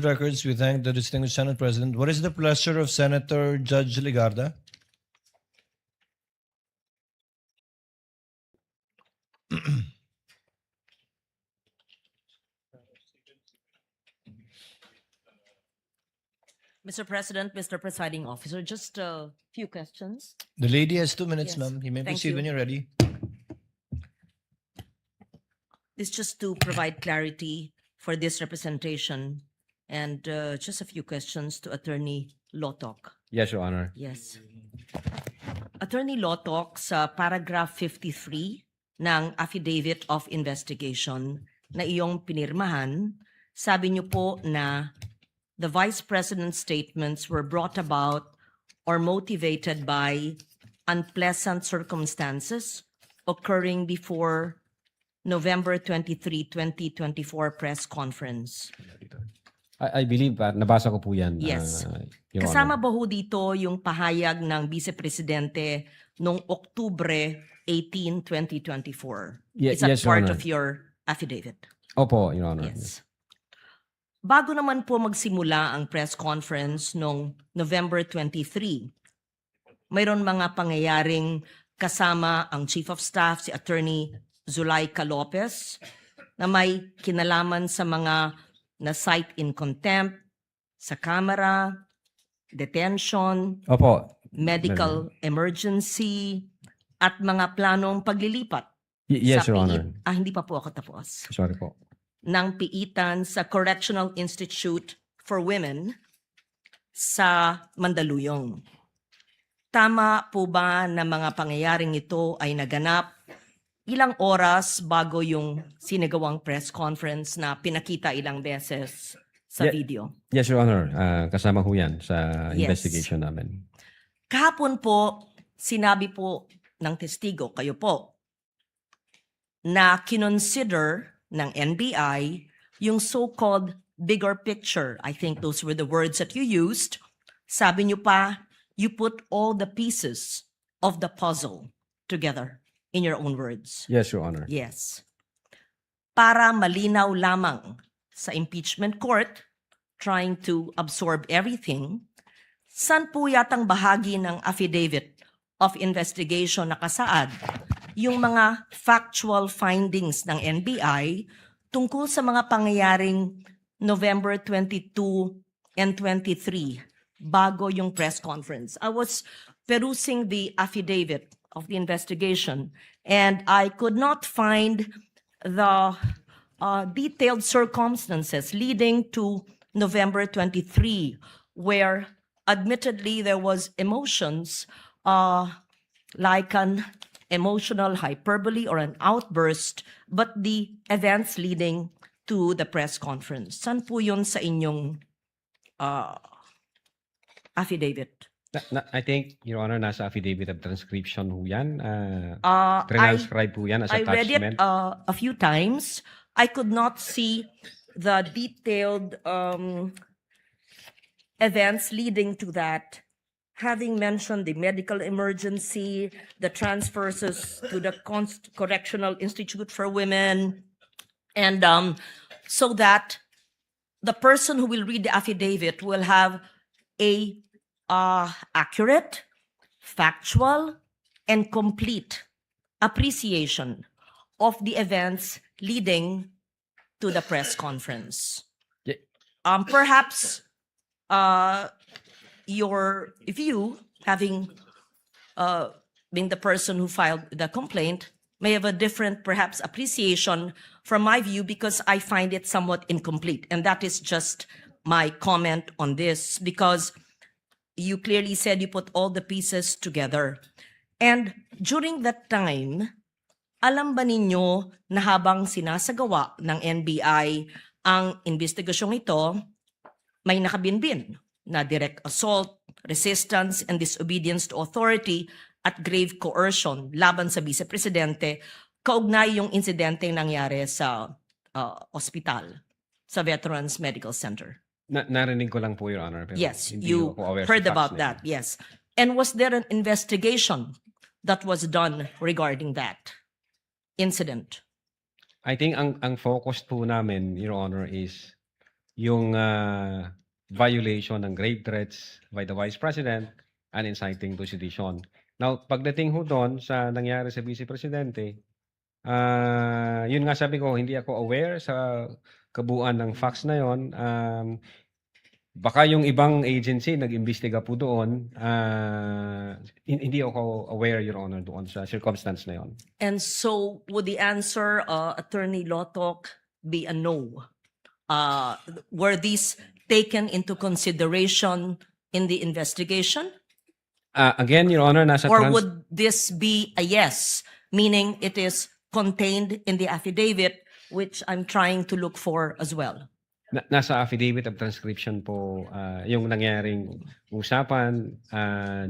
Records, we thank the distinguished Senate President. What is the pleasure of Senator Judge Ligarda? Mr. President, Mr. Presiding Officer, just a few questions. The lady has 2 minutes, Yes. ma'am. You may Thank proceed you. when you're ready. This just to provide clarity for this representation and just a few questions to Attorney Lotok. Yes, Your Honor. Yes. Attorney Lotok, sa paragraph 53 ng Affidavit of Investigation na iyong pinirmahan, sabi niyo po na the Vice President's statements were brought about or motivated by unpleasant circumstances occurring before November 23, 2024 press conference. I believe, nabasa ko po yan. Yes. Your Kasama Honor. ba ho dito yung pahayag ng Vice Presidente noong Oktubre 18, 2024? Ye- Is that yes, Your part Honor. of your affidavit? Opo, Your Honor. Yes. Bago naman po magsimula ang press conference noong November 23, mayroon mga pangyayaring kasama ang Chief of Staff, si Attorney Zulaika Lopez, na may kinalaman sa mga na-cite in contempt, sa camera, detention, Opo. medical emergency, at mga planong paglilipat Yes, sa Your Honor. hindi pa po ako tapos. Sorry po. Ng piitan sa Correctional Institute for Women sa Mandaluyong. Tama po ba na mga pangyayaring ito ay naganap ilang oras bago yung sinagawang press conference na pinakita ilang beses sa Ye- video? Yes, Your Honor. Kasama ho yan sa Yes. investigation namin. Kahapon po, sinabi po ng testigo, kayo po, na kinonsider ng NBI yung so-called bigger picture. I think those were the words that you used. Sabi niyo pa, you put all the pieces of the puzzle together in your own words. Yes, Your Honor. Yes. Para malinaw lamang sa impeachment court, trying to absorb everything, saan po yatang bahagi ng affidavit of investigation nakasaad yung mga factual findings ng NBI tungkol sa mga pangyayaring November 22 and 23 bago yung press conference? I was perusing the affidavit of the investigation and I could not find the detailed circumstances leading to November 23 where admittedly there was emotions like an emotional hyperbole or an outburst, but the events leading to the press conference. Saan po yun sa inyong affidavit? I think, Your Honor, nasa affidavit of transcription ho yan. I Transcribe po yan as read it attachment. a few times. I could not see the detailed events leading to that. Having mentioned the medical emergency, the transfers to the Correctional Institute for Women, and so that the person who will read the affidavit will have a accurate, factual, and complete appreciation of the events leading to the press conference. Ye- Perhaps your view, having been the person who filed the complaint, may have a different, perhaps, appreciation from my view because I find it somewhat incomplete. And that is just my comment on this because you clearly said you put all the pieces together. And during that time, alam ba ninyo na habang sinasagawa ng NBI ang investigasyong ito, may nakabinbin na direct assault, resistance, and disobedience to authority at grave coercion laban sa Vice Presidente, kaugnay yung insidente nangyari sa ospital, sa Veterans Medical Center. Narinig ko lang po, Your Honor. Pero Yes, hindi you ko aware sa heard facts about na yun. that, yes. And was there an investigation that was done regarding that incident? I think ang focus po namin, Your Honor, is yung violation ng grave threats by the Vice President and inciting to sedition. Now, pagdating ho doon sa nangyari sa Vice Presidente, yun nga sabi ko, hindi ako aware sa kabuuan ng facts na yon. Baka yung ibang agency nag-imbestiga po doon. Hindi ako aware, Your Honor, doon sa circumstance na yon. And so would the answer, Attorney Lotok, be a no? Were these taken into consideration in the investigation? Again, Your Honor, nasa Or would this be a yes, meaning it is contained in the affidavit, which I'm trying to look for as well? Nasa affidavit of transcription po yung nangyaring usapan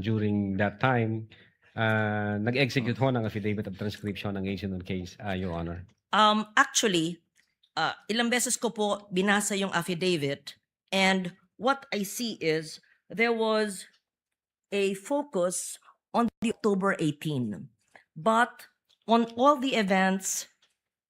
during that time. Nag-execute ho ng affidavit of transcription ng agent on case, Your Honor. Actually, ilang beses ko po binasa yung affidavit, and what I see is there was a focus on the October 18, but on all the events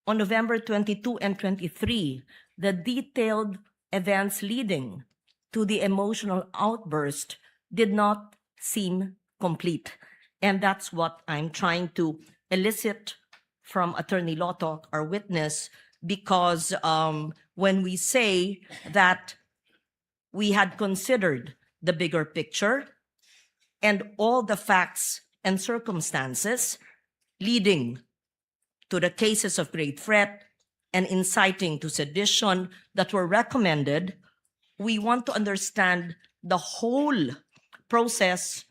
on November 22 and 23, the detailed events leading to the emotional outburst did not seem complete. And that's what I'm trying to elicit from Attorney Lotok, our witness, because when we say that we had considered the bigger picture and all the facts and circumstances leading to the cases of great threat and inciting to sedition that were recommended, we want to understand the whole process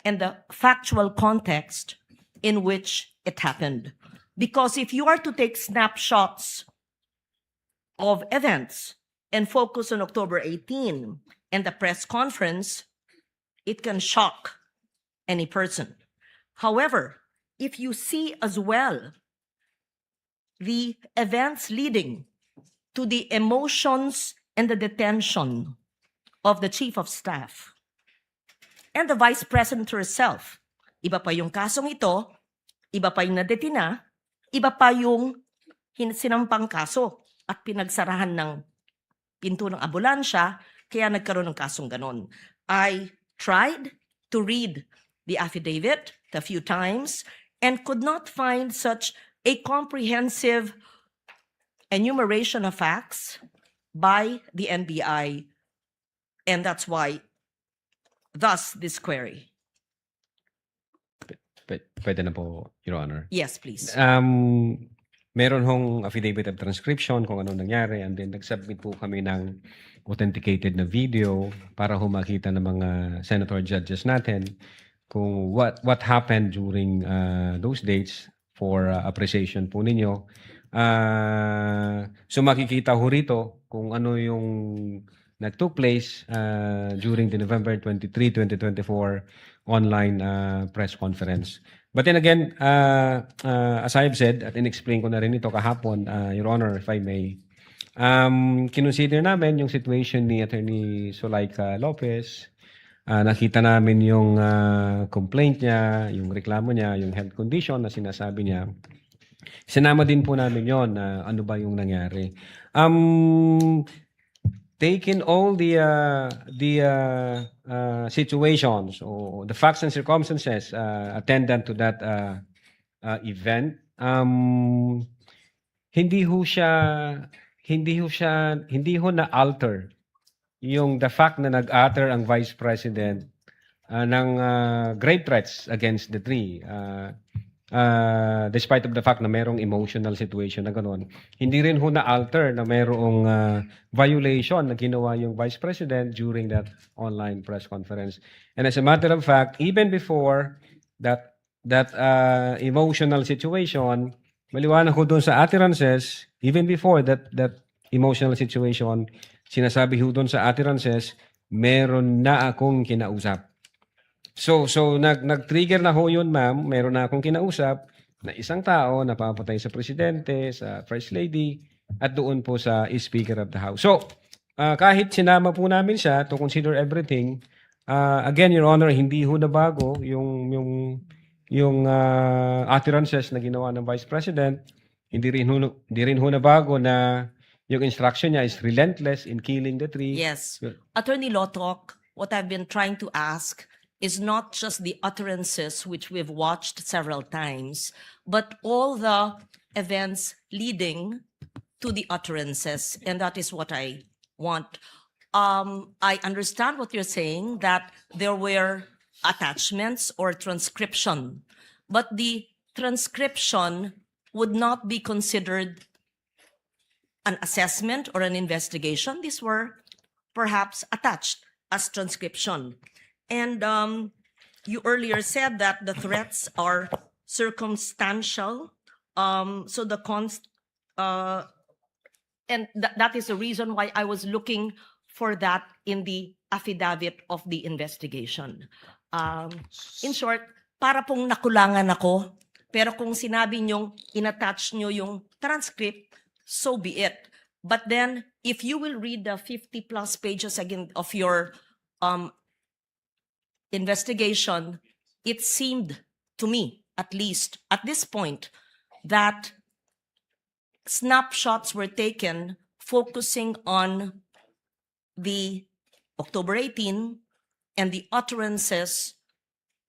and the factual context in which it happened. Because if you are to take snapshots of events and focus on October 18 and the press conference, it can shock any person. However, if you see as well the events leading to the emotions and the detention of the Chief of Staff and the Vice President herself, iba pa yung kasong ito, iba pa yung nadetina, iba pa yung sinampang kaso at pinagsarahan ng pinto ng ambulansya, kaya nagkaroon ng kasong ganon. I tried to read the affidavit a few times and could not find such a comprehensive enumeration of facts by the NBI, and that's why, thus, this query. Pwede na po, Your Honor. Yes, please. Meron hong affidavit of transcription kung anong nangyari, and then nag-submit po kami ng authenticated na video para ho makita ng mga senator judges natin kung what happened during those dates for appreciation po ninyo. So makikita ho rito kung ano yung nag-took place during the November 23, 2024 online press conference. But then again, as I've said, at in-explain ko na rin ito kahapon, Your Honor, if I may, kinonsider namin yung situation ni Attorney Zulaika Lopez. Nakita namin yung complaint niya, yung reklamo niya, yung health condition na sinasabi niya. Sinama din po namin yon na ano ba yung nangyari. Taking all the situations or the facts and circumstances attendant to that event, hindi ho na alter yung the fact na nag-utter ang Vice President ng grave threats against the three. Despite of the fact na merong emotional situation na gano'n, hindi rin ho na-alter na merong violation na ginawa yung Vice President during that online press conference. And as a matter of fact, even before that emotional situation, maliwanag ko doon sa utterances, even before that emotional situation, sinasabi ho doon sa utterances, meron na akong kinausap. So nag-trigger na ho yun, ma'am. Meron na akong kinausap na isang tao na papatay sa presidente, sa First Lady, at doon po sa Speaker of the House. So, kahit sinama po namin siya to consider everything, again, Your Honor, hindi ho na bago yung utterances na ginawa ng Vice President. Hindi rin ho na bago na Yung instruction niya is relentless in killing the tree. Yes. Good. Attorney Lotok, what I've been trying to ask is not just the utterances which we've watched several times, but all the events leading to the utterances, and that is what I want. I understand what you're saying, that there were attachments or transcription, but the transcription would not be considered an assessment or an investigation. These were perhaps attached as transcription. And you earlier said that the threats are circumstantial. So the and that is the reason why I was looking for that in the affidavit of the investigation. In short, para pong nakulangan ako, pero kung sinabi nyong inattach nyo yung transcript, so be it. But then, if you will read the 50 plus pages again of your investigation, it seemed to me, at least at this point, that snapshots were taken focusing on the October 18 and the utterances,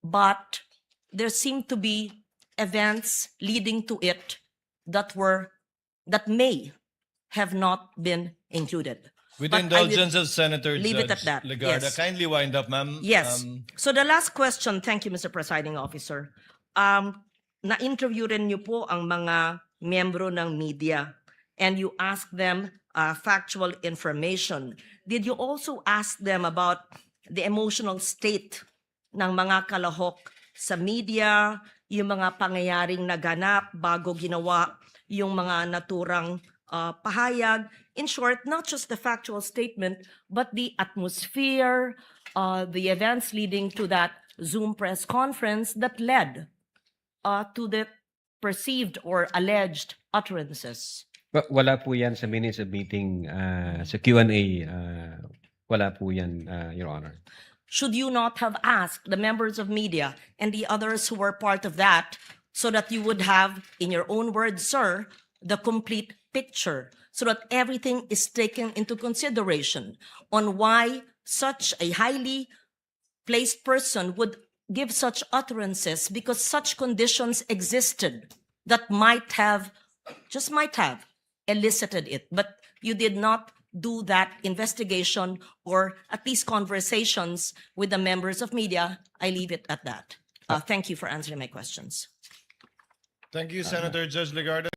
but there seemed to be events leading to it that may have not been included. With But the indulgence of Senator leave it Judge at that. Legarda, Yes. kindly wind up, ma'am. Yes. So the last question, thank you, Mr. Presiding Officer. Na-interview rin niyo po ang mga miyembro ng media and you ask them factual information. Did you also ask them about the emotional state ng mga kalahok sa media, yung mga pangyayaring naganap bago ginawa yung mga naturang pahayag? In short, not just the factual statement, but the atmosphere, the events leading to that Zoom press conference that led to the perceived or alleged utterances. Wala po yan sa minutes of meeting, sa Q&A. Wala po yan, Your Honor. Should you not have asked the members of media and the others who were part of that so that you would have, in your own words, sir, the complete picture, so that everything is taken into consideration on why such a highly placed person would give such utterances, because such conditions existed that just might have elicited it. But you did not do that investigation or at least conversations with the members of media. I leave it at that. Thank you for answering my questions. Thank you, Senator Judge Legarda.